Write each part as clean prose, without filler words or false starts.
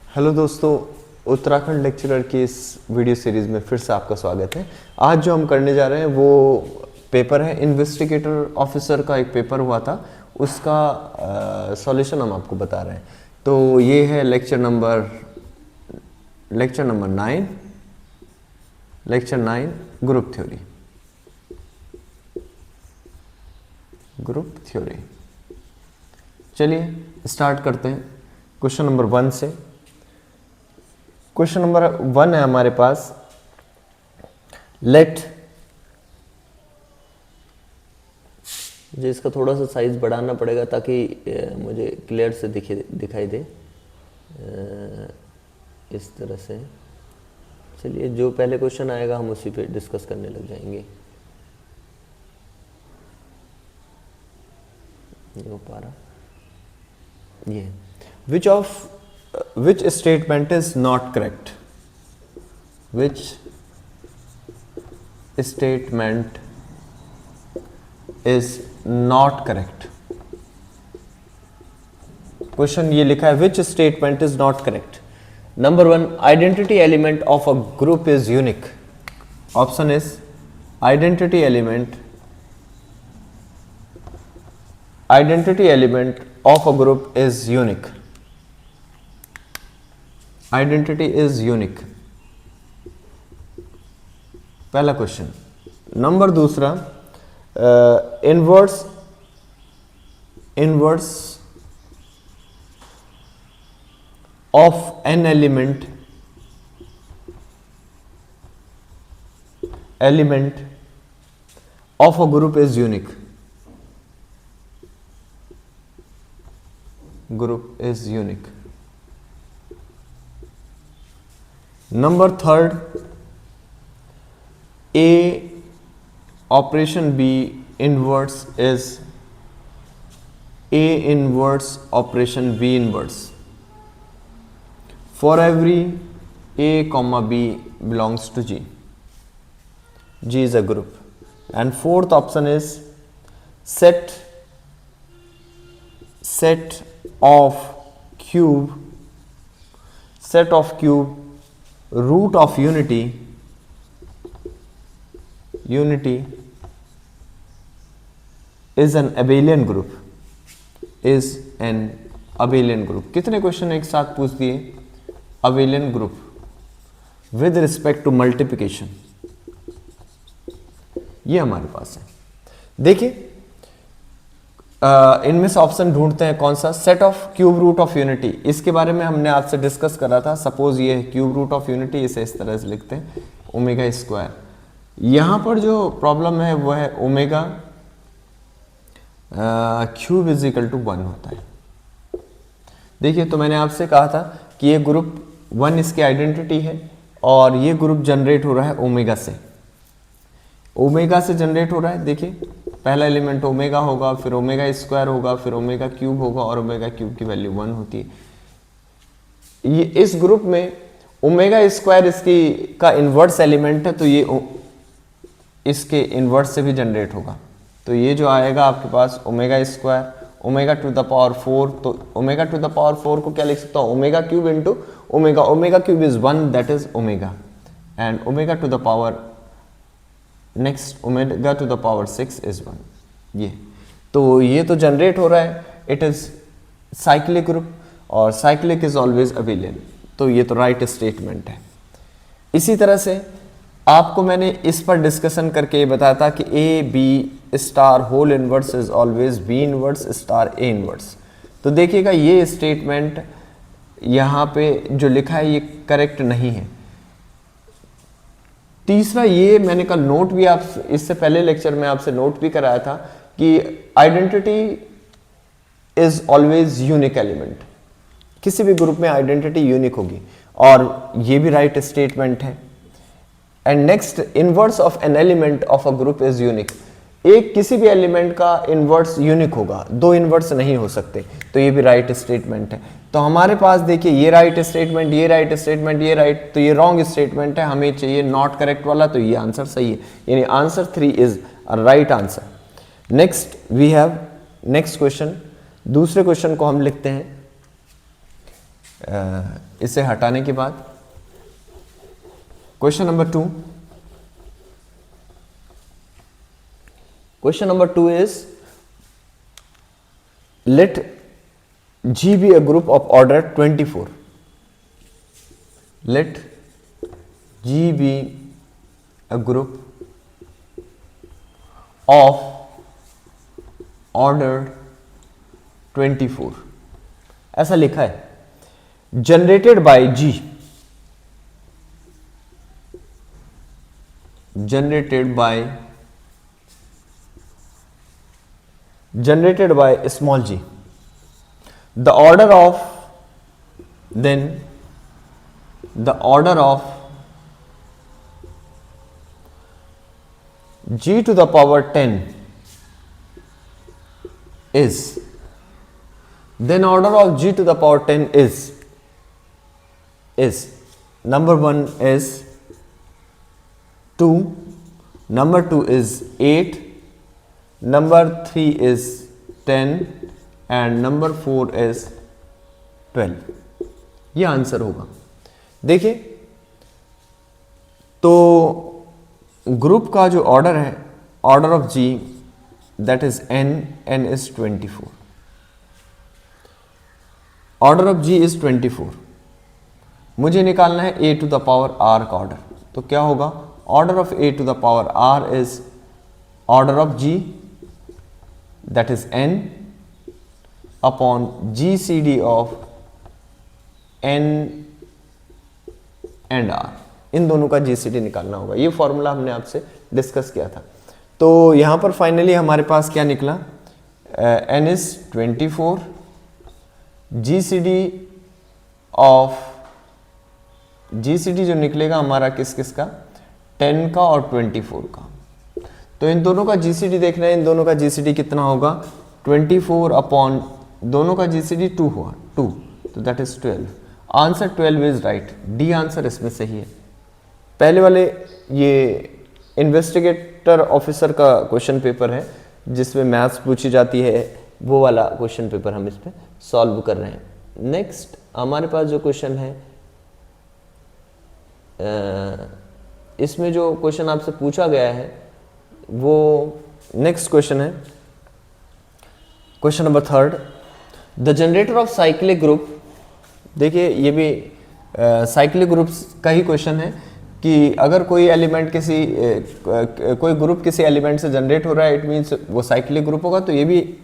Hello दोस्तों, Uttarakhand lecturer की इस वीडियो सीरीज़ में फिर से आपका स्वागत है। आज जो हम करने जा रहे हैं वो पेपर है, इन्वेस्टिगेटर ऑफिसर का एक पेपर हुआ था, उसका सॉल्यूशन हम आपको बता रहे हैं। तो ये है लेक्चर नंबर 9 ग्रुप थ्योरी। चलिए स्टार्ट करते हैं क्वेश्चन नंबर 1 से। क्वेश्चन नंबर 1 है हमारे पास, लेट, मुझे इसका थोड़ा सा साइज बढ़ाना पड़ेगा ताकि मुझे क्लियर से दिखाई दे, इस तरह से। चलिए, जो पहले क्वेश्चन आएगा हम उसी पे डिस्कस करने लग जाएंगे। नहीं हो पा रहा ये। Which statement is not correct? Which statement is not correct? Question ये लिखा है, which statement is not correct? Number 1, identity element of a group is unique. Option is identity element of a group is unique. Identity is unique, पहला question. Number दूसरा, inverse of an element of a group is unique. Group is unique. Number third, A operation B inverse is A inverse operation B inverse for every A comma B belongs to G. G is a group. And fourth option is set of cube root of unity is an abelian group. कितने question एक साथ पूछ दिए? abelian group with respect to multiplication, ये हमारे पास है। देखिए, इनमें से ऑप्शन ढूंढते हैं कौन सा। Set of cube root of unity, इसके बारे में हमने आपसे डिस्कस करा था। सपोज ये है क्यूब रूट ऑफ यूनिटी, इसे इस तरह से लिखते हैं ओमेगा स्क्वायर। यहां पर जो प्रॉब्लम है वो है omega cube is equal to 1 होता है। देखिए, तो मैंने आपसे कहा था कि ये ग्रुप 1 इसकी आइडेंटिटी है और ये ग्रुप जनरेट हो रहा है ओमेगा से जनरेट हो रहा है। देखिए, पहला एलिमेंट ओमेगा होगा, फिर ओमेगा स्क्वायर होगा, फिर ओमेगा क्यूब होगा और ओमेगा क्यूब की वैल्यू 1 होती है। ये इस ग्रुप में ओमेगा स्क्वायर इसकी का इन्वर्स एलिमेंट है, तो ये इसके इन्वर्स से भी जनरेट होगा। तो ये जो आएगा आपके पास omega square omega to the power 4, तो ओमेगा टू द पावर 4 को क्या लिख सकता हूँ? Omega cube into omega. Omega cube is 1, that is omega, and omega to the power next omega to the power 6 is 1। ये तो generate हो रहा है। इट इज साइक्लिक ग्रुप और साइक्लिक इज ऑलवेज अबेलियन, तो ये तो राइट स्टेटमेंट है। इसी तरह से आपको मैंने इस पर डिस्कशन करके ये बताया था कि A B star whole inverse is always B inverse star A inverse. तो देखिएगा, ये स्टेटमेंट यहाँ पे जो लिखा है ये करेक्ट नहीं है। तीसरा, ये मैंने कल नोट भी आप इससे पहले लेक्चर में आपसे नोट भी कराया था कि identity is always unique element. किसी भी ग्रुप में आइडेंटिटी यूनिक होगी और ये भी राइट स्टेटमेंट है। And next, inverse of an element of a group is unique. एक किसी भी एलिमेंट का इनवर्स यूनिक होगा, दो इनवर्स नहीं हो सकते, तो ये भी राइट स्टेटमेंट है। तो हमारे पास देखिए, ये राइट स्टेटमेंट, ये राइट स्टेटमेंट, ये राइट, तो ये रॉन्ग स्टेटमेंट है। हमें चाहिए नॉट करेक्ट वाला, तो ये आंसर सही है, यानी answer 3 is right answer. Next we have next question. दूसरे क्वेश्चन को हम लिखते हैं इसे हटाने के बाद question number 2, question number 2 is let G be a group of order 24. Let G be a group of order 24. ऐसा लिखा है generated by G, generated by small g. The order of G to the power 10 is, then order of G to the power 10 is number 1 is 2, number 2 is 8, number 3 is 10 and number 4 is 12। ये answer होगा। देखिए तो group का जो order है, order of G that is n is 24, order of G is 24। मुझे निकालना है a to the power r का ऑर्डर, तो क्या होगा, order of a to the power r is order of g that is n upon GCD of n and r। इन दोनों का GCD निकालना होगा। ये फॉर्मूला हमने आपसे डिस्कस किया था। तो यहां पर फाइनली हमारे पास क्या निकला, n इज 24, GCD जो निकलेगा हमारा किस किस का, 10 का और 24 का। तो इन दोनों का GCD देखना है, इन दोनों का GCD कितना होगा, 24 अपॉन दोनों का GCD 2 हुआ, 2, तो that is 12। Answer 12 is right, D answer इसमें सही है। पहले वाले ये इन्वेस्टिगेटर ऑफिसर का क्वेश्चन पेपर है जिसमें मैथ्स पूछी जाती है, वो वाला क्वेश्चन पेपर हम इस पे सॉल्व कर रहे हैं। नेक्स्ट हमारे पास जो क्वेश्चन है, इसमें जो क्वेश्चन आपसे पूछा गया है वो नेक्स्ट क्वेश्चन है, question number 3, the generator off cyclic group. देखिए ये भी साइक्लिक ग्रुप्स का ही क्वेश्चन है कि अगर कोई एलिमेंट कोई ग्रुप किसी एलिमेंट से जनरेट हो रहा है, इट मीन्स वो साइक्लिक ग्रुप होगा। तो ये भी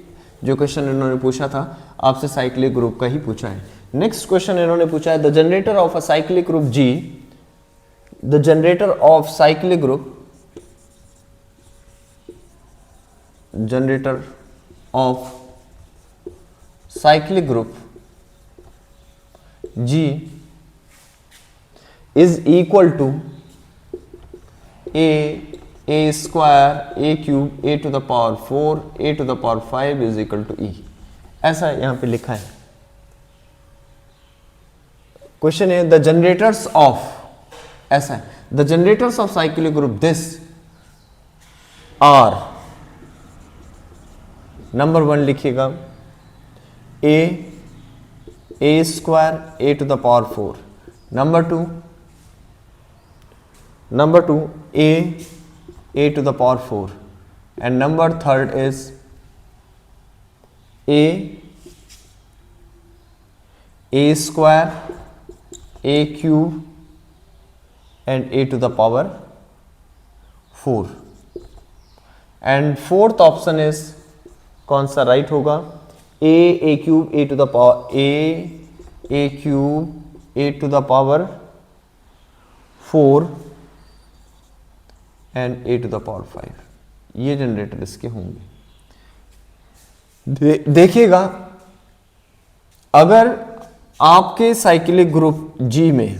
जो क्वेश्चन इन्होंने पूछा था आपसे साइक्लिक ग्रुप का ही पूछा है। नेक्स्ट क्वेश्चन इन्होंने पूछा है, the generator of a cyclic group G, the generator off cyclic group, generator off cyclic group G is equal to a square, a cube, a to the power 4, a to the power 5 is equal to e। ऐसा यहां पे लिखा है। Question है the generators of, ऐसा है, the generators of cyclic group this are, number 1 लिखिएगा a square, a to the power 4, number 2 a to the power 4, and number 3 is a square, a cube and a to the power 4, and fourth option is कौन सा right होगा, a cube, a to the power a cube, a to the power 4 and a to the power 5। ये generator इसके होंगे। देखिएगा अगर आपके cyclic group G में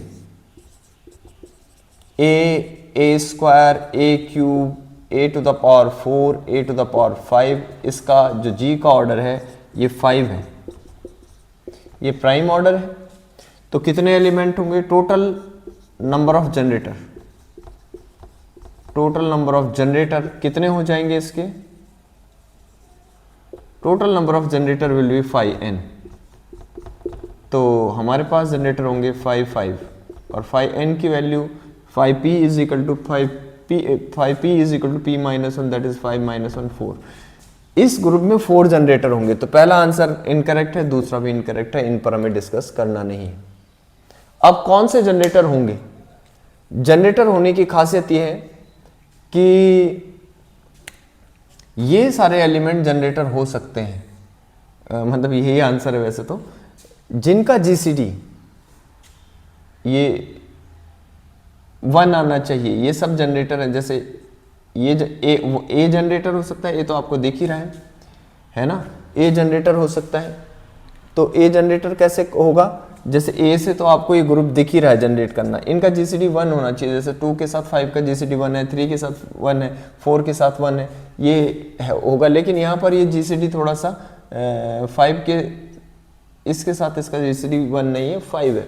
a square, a cube, a to the power 4, a to the power 5, इसका जो G का ऑर्डर है ये 5 है, ये प्राइम ऑर्डर है। तो कितने एलिमेंट होंगे, total number of generator, total number of generator कितने हो जाएंगे इसके, total number of generator will be 5n। तो हमारे पास जनरेटर होंगे 5 5 और 5n की value 5p is equal to 5p is equal to p minus 1 that is 5 minus 1 4। इस ग्रुप में 4 जनरेटर होंगे, तो पहला आंसर इनकरेक्ट है, दूसरा भी इनकरेक्ट है, इन पर हमें डिस्कस करना नहीं है। अब कौन से जनरेटर होंगे? जनरेटर होने की खासियत यह है कि ये सारे एलिमेंट जनरेटर हो सकते हैं, मतलब यही आंसर है वैसे तो, जिनका जीसीडी ये 1 आना चाहिए, ये सब जनरेटर है। जैसे ये ए जनरेटर हो सकता है, ये तो आपको दिख ही रहा है ना, ए जनरेटर हो सकता है। तो ए जनरेटर कैसे होगा? जैसे ए से तो आपको ये ग्रुप दिख ही रहा है जनरेट करना, इनका जीसीडी 1 होना चाहिए। जैसे 2 के साथ 5 का जीसीडी 1 है, 3 के साथ 1 है, 4 के साथ 1 है, ये होगा। लेकिन यहाँ पर ये जीसीडी थोड़ा सा 5 के इसके साथ इसका जीसीडी 1 नहीं है, 5 है।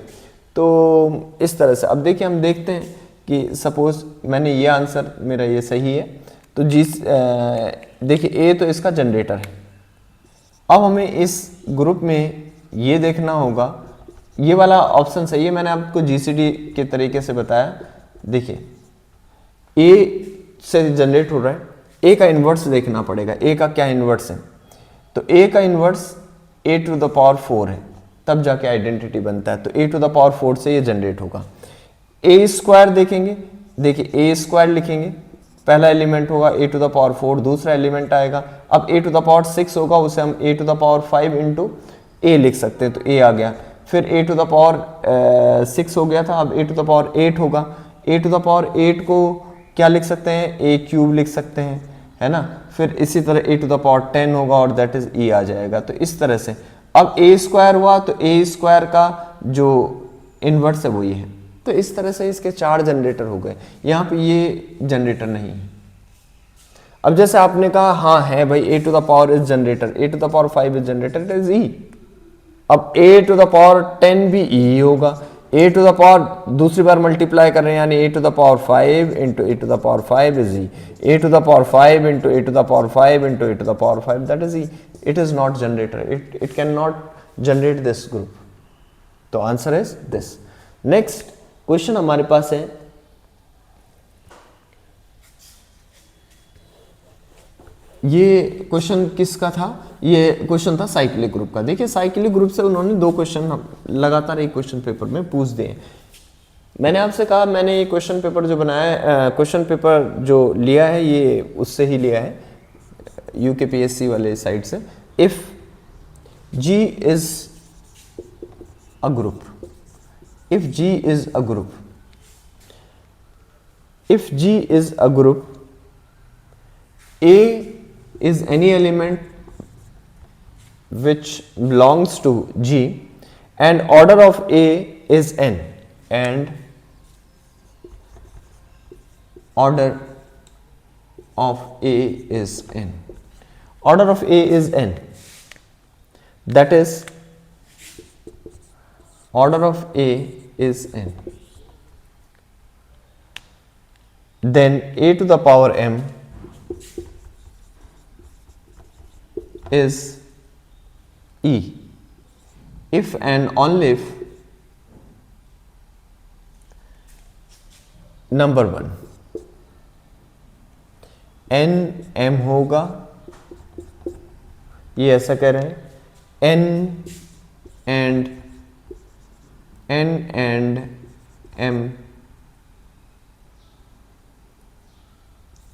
तो इस तरह से अब देखिए, हम देखते हैं कि सपोज मैंने ये आंसर मेरा ये सही है, तो देखिए ए तो इसका जनरेटर है। अब हमें इस ग्रुप में ये देखना होगा, ये वाला ऑप्शन सही है, मैंने आपको जीसीडी के तरीके से बताया। देखिए ए से जनरेट हो रहा है, ए का इन्वर्स देखना पड़ेगा, ए का क्या इन्वर्स है। तो ए का inverse a to the power 4 है, तब जाके आइडेंटिटी बनता है। तो ए टू द पावर 4 से ये जनरेट होगा। ए स्क्वायर देखेंगे, देखिए ए स्क्वायर लिखेंगे, पहला एलिमेंट होगा ए टू द पावर 4, दूसरा एलिमेंट आएगा। अब ए टू द पावर 6 होगा, उसे हम ए टू द पावर 5 इंटू ए लिख सकते हैं, तो ए आ गया। फिर ए टू द पावर 6 हो गया था, अब ए टू द पावर 8 होगा। ए टू द पावर 8 को क्या लिख सकते हैं? ए क्यूब लिख सकते हैं, है ना। फिर इसी तरह ए टू द पावर 10 होगा और दैट इज ई आ जाएगा। तो इस तरह से अब ए स्क्वायर हुआ, तो ए स्क्वायर का जो इन्वर्स है वो ये है। तो इस तरह से इसके 4 जनरेटर हो गए। यहाँ पे ये जनरेटर नहीं है। अब जैसे आपने कहा हाँ है भाई, a to the power is generator, a to the power 5 is generator, it is e. अब ए टू द पावर 10 भी ई होगा। ए टू द पावर दूसरी बार मल्टीप्लाई कर रहे हैं, यानी a to the power 5 into a to the power 5 is e. A to the power 5 into a to the power 5 into a to the power 5 that is e. It is not generator, it can not generate this group. तो answer is this. Next question हमारे पास है, ये question किसका था? ये question था cyclic group का। देखिए साइक्लिक ग्रुप से उन्होंने 2 क्वेश्चन लगातार एक क्वेश्चन पेपर में पूछ दिए। मैंने आपसे कहा, मैंने ये क्वेश्चन पेपर जो बनाया है, क्वेश्चन पेपर जो लिया है ये उससे ही लिया है, यूकेपीएससी वाले साइट से। If G is a group, if G is a group, if G is a group, A is any element which belongs to G and order of A is n, and order of A is n, order of A is n, that is order of A is n, then A to the power m is E if and only if number 1 n m होगा, ये ऐसा कह रहे हैं, n and m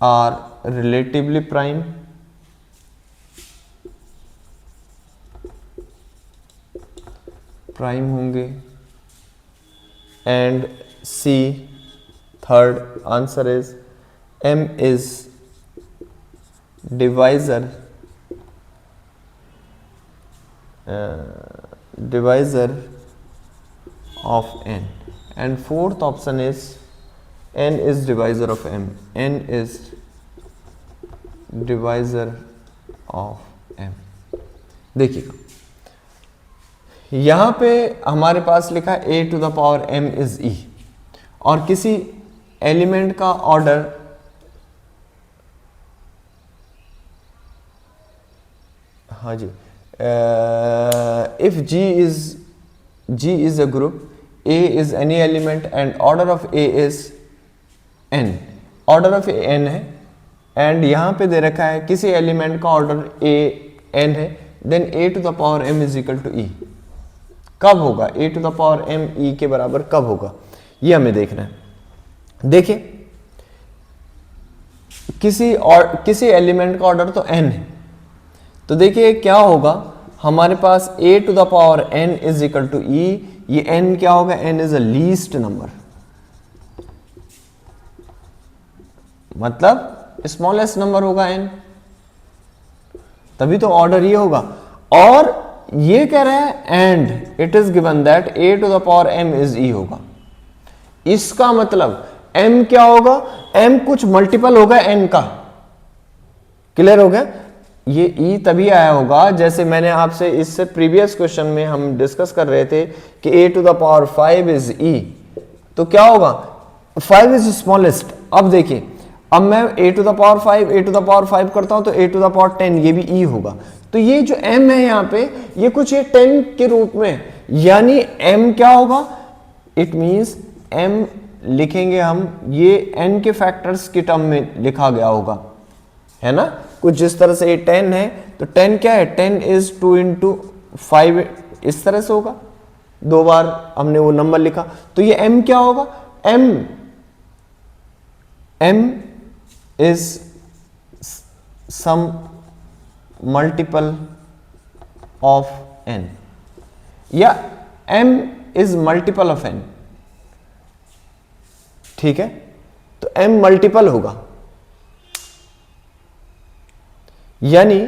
are relatively prime, prime होंगे, and C third answer is m is divisor of n, and fourth option is n is divisor of m, n is divisor of m। देखिएगा यहां पे हमारे पास लिखा है a to the power m is e, और किसी element का order हाँ जी, if g is G is a group, A is any element and order of A is n. Order of a n है एंड यहाँ पे दे रखा है किसी एलिमेंट का ऑर्डर ए n है, then a to the power m is equal to e. कब होगा a to the power m e के बराबर कब होगा, ये हमें देखना है। देखिए किसी एलिमेंट का ऑर्डर तो n है, तो देखिए क्या होगा, हमारे पास a to the power n is equal to e, ये n क्या होगा, n is a least number, मतलब स्मॉलेस्ट नंबर होगा n, तभी तो ऑर्डर ये होगा। और ये कह रहा है and it is given that a to the power m is e होगा, इसका मतलब m क्या होगा, m कुछ मल्टीपल होगा n का। क्लियर हो गया, ये e तभी आया होगा, जैसे मैंने आपसे इससे प्रीवियस क्वेश्चन में हम डिस्कस कर रहे थे कि a to the power 5 is e, तो क्या होगा 5 इज स्मॉलेस्ट। अब देखिए, अब मैं a टू द पावर 5 करता हूं तो a टू द पावर 10 ये भी e होगा, तो ये जो m है यहाँ पे ये कुछ ये 10 के रूप में, यानी m क्या होगा, इट मींस m लिखेंगे हम ये n के फैक्टर्स की टर्म में लिखा गया होगा, है ना, कुछ जिस तरह से ये 10 है तो 10 क्या है, 10 इज 2 इंटू 5 इस तरह से होगा, दो बार हमने वो नंबर लिखा, तो ये m क्या होगा, m is some multiple of n, या m is multiple of n, ठीक है, तो m मल्टीपल होगा, यानी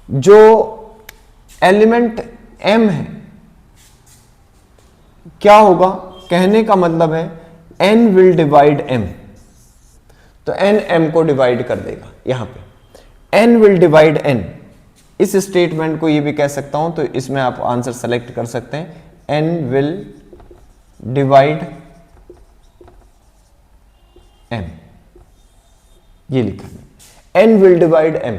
जो एलिमेंट m है क्या होगा, कहने का मतलब है n विल डिवाइड m, तो n m को डिवाइड कर देगा, यहां पे n विल डिवाइड n, इस स्टेटमेंट को ये भी कह सकता हूं, तो इसमें आप आंसर सेलेक्ट कर सकते हैं, n विल डिवाइड m, ये लिखा है n will divide m।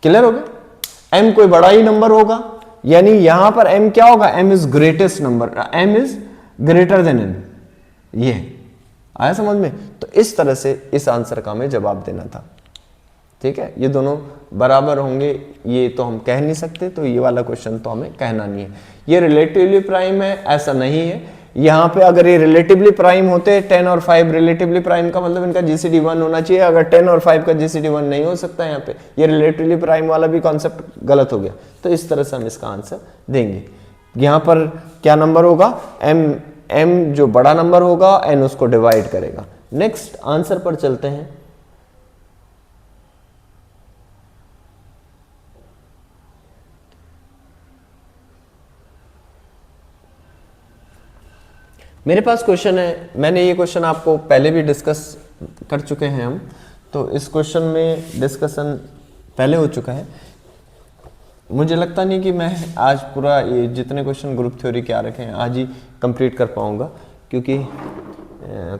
Clear हो गया, m कोई बड़ा ही नंबर होगा, यानी यहां पर m क्या होगा, m is greatest number, m is greater than n, ये आया समझ में। तो इस तरह से इस आंसर का हमें जवाब देना था, ठीक है, ये दोनों बराबर होंगे ये तो हम कह नहीं सकते, तो ये वाला क्वेश्चन तो हमें कहना नहीं है। ये रिलेटिवली प्राइम है ऐसा नहीं है, यहाँ पे अगर ये रिलेटिवली प्राइम होते 10 और 5 रिलेटिवली प्राइम का मतलब इनका जीसीडी 1 होना चाहिए, अगर 10 और 5 का जीसीडी 1 नहीं हो सकता, यहाँ पे ये रिलेटिवली प्राइम वाला भी कॉन्सेप्ट गलत हो गया, तो इस तरह से हम इसका आंसर देंगे। यहाँ पर क्या नंबर होगा, m जो बड़ा नंबर होगा n उसको डिवाइड करेगा। नेक्स्ट आंसर पर चलते हैं। मेरे पास क्वेश्चन है, मैंने ये क्वेश्चन आपको पहले भी डिस्कस कर चुके हैं हम, तो इस क्वेश्चन में डिस्कशन पहले हो चुका है। मुझे लगता नहीं कि मैं आज पूरा ये जितने क्वेश्चन ग्रुप थ्योरी के आ रखे हैं आज ही कंप्लीट कर पाऊंगा, क्योंकि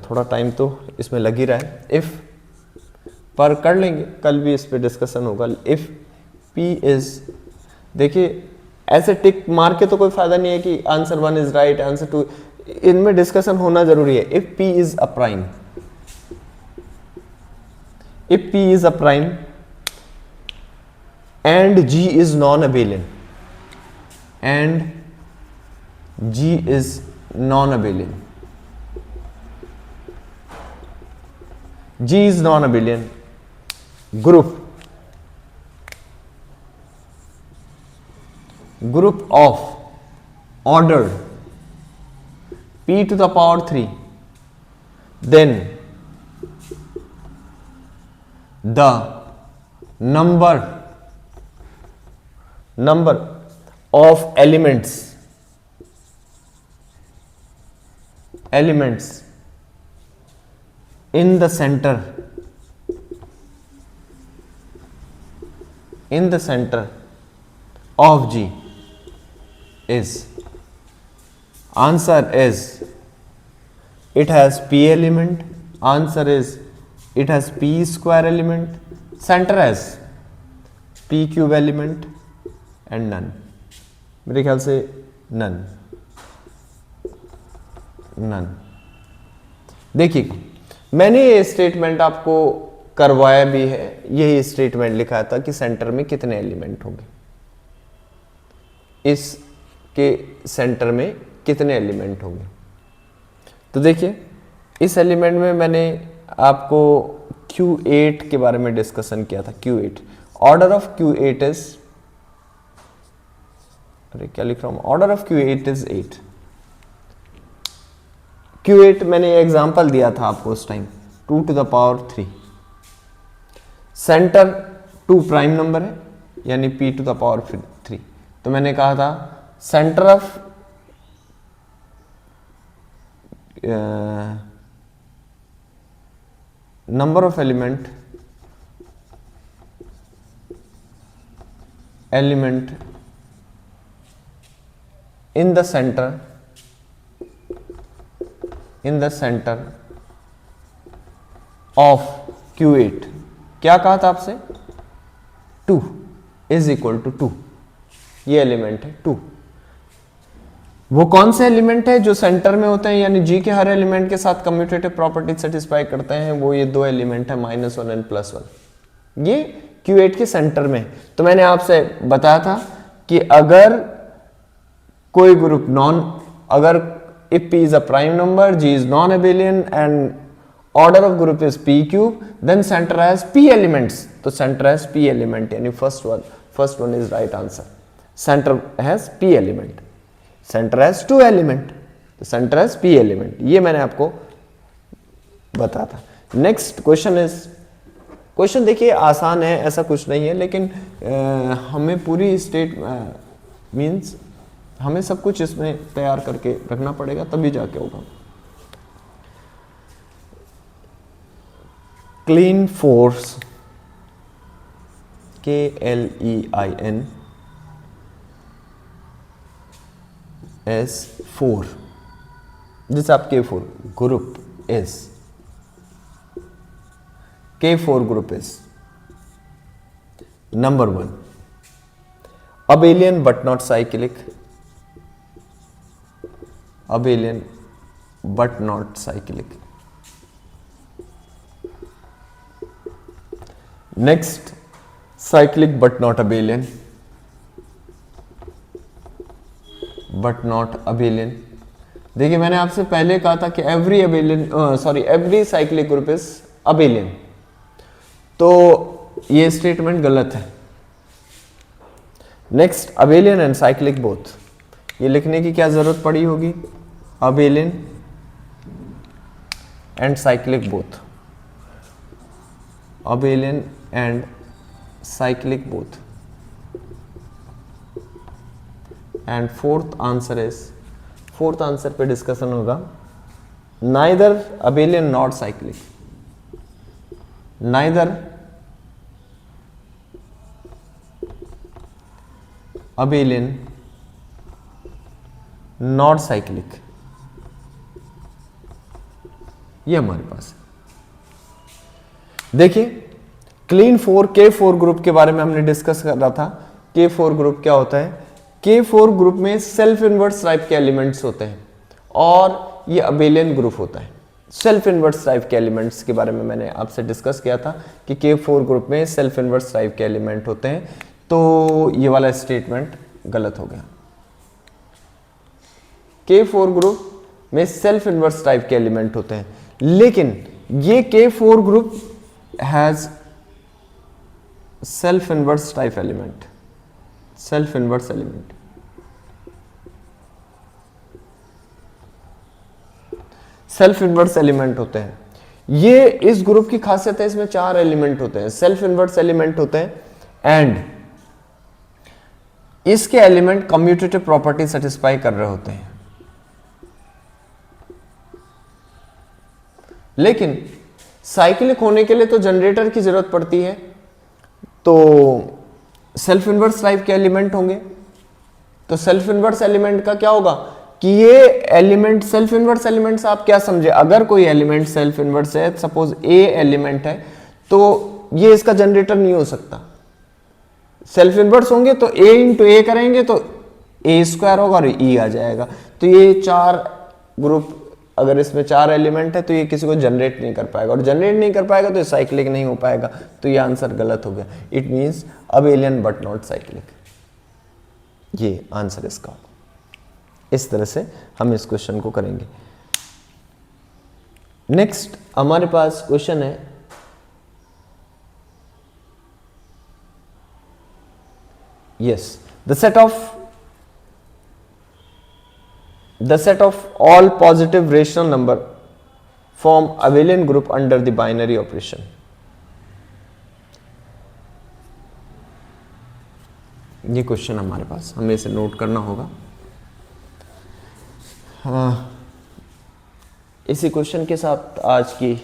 थोड़ा टाइम तो इसमें लग ही रहा है। इफ़ पर कर लेंगे, कल भी इस पे डिस्कशन होगा। इफ़ p इज, देखिए ऐसे टिक मार के तो कोई फायदा नहीं है कि आंसर 1 इज राइट, आंसर 2, इनमें डिस्कशन होना जरूरी है। If p is a prime, if p is a prime and G is non-abelian, and G is non-abelian, G is non-abelian, group of ordered p to the power 3, then the number of elements in the center of G is, answer is it has p element, answer is it has p square element, center has p cube element and none। मेरे ख्याल से none. देखिए मैंने ये statement आपको करवाया भी है, यही स्टेटमेंट लिखा था कि सेंटर में कितने एलिमेंट होंगे, इसके सेंटर में कितने एलिमेंट होंगे। तो देखिए इस एलिमेंट में मैंने आपको Q8 के बारे में डिस्कशन किया था। Q8 order of Q8 is, अरे क्या लिख रहा हूं, order of Q8 is 8। Q8 मैंने एग्जांपल दिया था आपको उस time 2 to the power 3। Centre 2 prime number है यानी p to the power 3। तो मैंने कहा था centre of number of element in the center of Q8 क्या कहा था आपसे, 2 इज इक्वल टू 2। ये एलिमेंट है 2। वो कौन से एलिमेंट है जो सेंटर में होते हैं, यानी जी के हर एलिमेंट के साथ कम्यूटेटिव प्रॉपर्टी सेटिस्फाई करते हैं, वो ये दो एलिमेंट है -1 एंड +1। ये Q8 के सेंटर में। तो मैंने आपसे बताया था कि अगर कोई ग्रुप अगर if P is a prime number, G is non-abelian and order of group is P cube, then center has P elements। तो center has P element यानी first one is right answer। center has P element, center has 2 element, तो center has P element। ये मैंने आपको बताया था। Next question देखिए आसान है, ऐसा कुछ नहीं है, लेकिन हमें पूरी स्टेट मीन्स हमें सब कुछ इसमें तैयार करके रखना पड़ेगा तभी जाके होगा। क्लीन फोर्स KLEIN S4 जैसे आप K4 group is K4 group is number 1 abelian but not cyclic, abelian but not cyclic। next cyclic but not abelian, but not abelian। देखिए मैंने आपसे पहले कहा था कि every cyclic group is abelian, तो ये स्टेटमेंट गलत है। Next abelian and cyclic both, ये लिखने की क्या जरूरत पड़ी होगी, abelian and cyclic both, abelian and cyclic both. And fourth answer पे डिस्कशन होगा neither abelian not cyclic, neither abelian not cyclic, ये हमारे पास है। देखिए क्लीन 4 K4 ग्रुप के बारे में हमने डिस्कस कर रहा था। K4 ग्रुप क्या होता है, K4 ग्रुप में सेल्फ इनवर्स टाइप के एलिमेंट्स होते हैं और ये abelian ग्रुप होता है। सेल्फ इनवर्स टाइप के एलिमेंट्स के बारे में मैंने आपसे डिस्कस किया था कि K4 ग्रुप में सेल्फ इनवर्स टाइप के एलिमेंट होते हैं, तो ये वाला स्टेटमेंट गलत हो गया। K4 ग्रुप में सेल्फ इनवर्स टाइप के एलिमेंट होते हैं, लेकिन ये K4 group has self inverse type element, self inverse element. Self inverse element होते हैं, ये इस ग्रुप की खासियत है। इसमें 4 एलिमेंट होते हैं, सेल्फ इनवर्स एलिमेंट होते हैं, एंड इसके एलिमेंट कम्यूटेटिव प्रॉपर्टी सेटिस्फाई कर रहे होते हैं। लेकिन साइक्लिक होने के लिए तो जनरेटर की जरूरत पड़ती है, तो सेल्फ इनवर्स टाइप के एलिमेंट होंगे। तो सेल्फ इनवर्स एलिमेंट का क्या होगा कि ये एलिमेंट सेल्फ इनवर्स एलिमेंट से आप क्या समझे, अगर कोई एलिमेंट सेल्फ इनवर्स है, सपोज ए एलिमेंट है, तो ये इसका जनरेटर नहीं हो सकता। सेल्फ इनवर्स होंगे तो ए इंटू ए करेंगे तो ए स्क्वायर होगा और ई आ जाएगा। तो ये 4 ग्रुप, अगर इसमें 4 एलिमेंट है तो ये किसी को जनरेट नहीं कर पाएगा, और जनरेट नहीं कर पाएगा तो ये साइक्लिक नहीं हो पाएगा। तो ये आंसर गलत हो गया। It means abelian but not cyclic, ये आंसर इसका। इस तरह से हम इस क्वेश्चन को करेंगे। नेक्स्ट हमारे पास क्वेश्चन है, yes, the set of all positive rational number form abelian group under the binary operation। ये क्वेश्चन हमारे पास, हमें इसे नोट करना होगा। हाँ, इसी क्वेश्चन के साथ आज की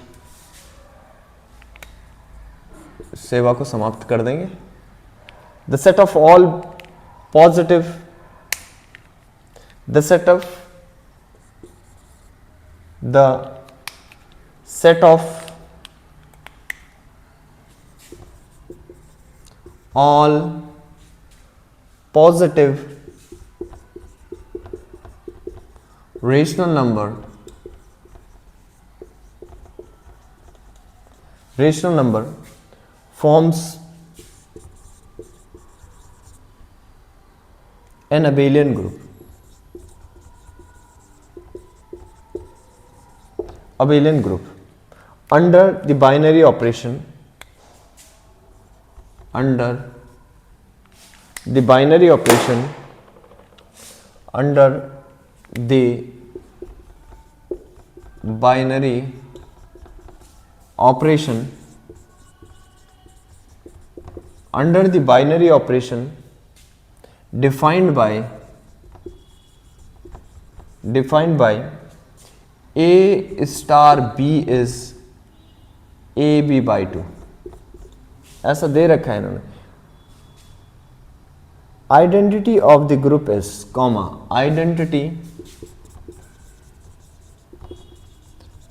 सेवा को समाप्त कर देंगे। The set of all positive, the set of all positive rational number forms an abelian group under the binary operation under the binary operation defined by A star B is AB by 2, ऐसा दे रखा है इन्होंने। Identity of the group is, identity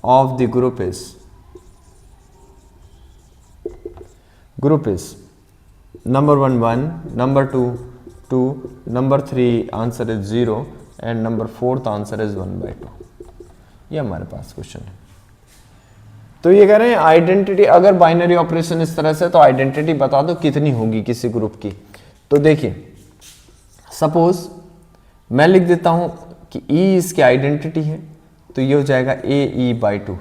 of the group is number 1 1, number 2 2, number 3 answer is 0 and number 4th answer is 1 by 2। ये हमारे पास question है। तो ये कह रहे हैं आइडेंटिटी, अगर बाइनरी ऑपरेशन इस तरह से, तो आइडेंटिटी बता दो कितनी होगी किसी ग्रुप की। तो देखिए, सपोज मैं लिख देता हूं कि E इसकी आइडेंटिटी है, तो ये हो जाएगा AE by 2,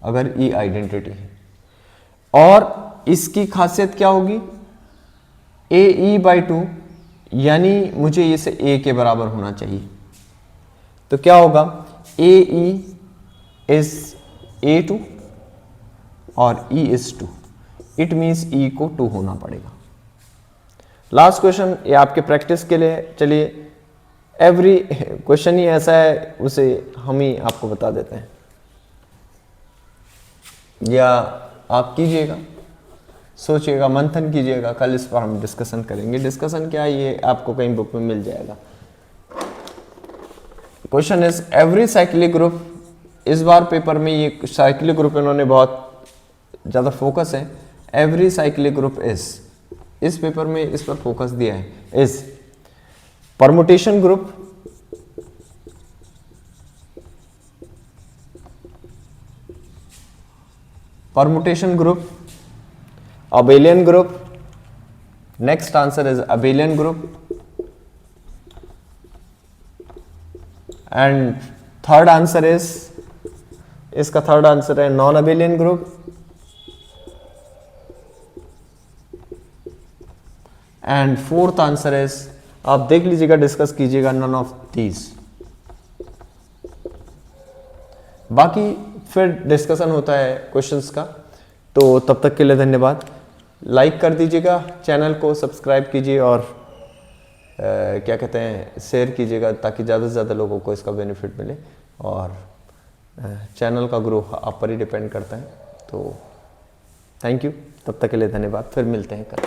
अगर E आइडेंटिटी है। और इसकी खासियत क्या होगी, AE by 2, यानी मुझे इसे A के बराबर होना चाहिए। तो क्या होगा, AE is A2 और E is 2, it means E को 2 होना पड़ेगा। लास्ट क्वेश्चन ये आपके प्रैक्टिस के लिए। चलिए, एवरी क्वेश्चन ही ऐसा है, उसे हम ही आपको बता देते हैं, या आप कीजिएगा, सोचिएगा, मंथन कीजिएगा। कल इस पर हम डिस्कशन करेंगे। डिस्कशन क्या है, ये आपको कहीं बुक में मिल जाएगा। Question is every cyclic group, इस बार पेपर में ये साइक्लिक ग्रुप इन्होंने बहुत ज़्यादा फोकस है। एवरी साइक्लिक ग्रुप इज, इस पेपर में इस पर फोकस दिया है। Is permutation group, abelian group, next answer is abelian group, and third answer is, इसका थर्ड आंसर है non abelian group, and fourth answer is, आप देख लीजिएगा, डिस्कस कीजिएगा, नन ऑफ दीज। बाकी फिर डिस्कशन होता है क्वेश्चंस का। तो तब तक के लिए धन्यवाद। लाइक कर दीजिएगा, चैनल को सब्सक्राइब कीजिए, और क्या कहते हैं, शेयर कीजिएगा, ताकि ज़्यादा से ज़्यादा लोगों को इसका बेनिफिट मिले। और चैनल का ग्रोथ आप पर ही डिपेंड करता है। तो थैंक यू, तब तक के लिए धन्यवाद। फिर मिलते हैं कल।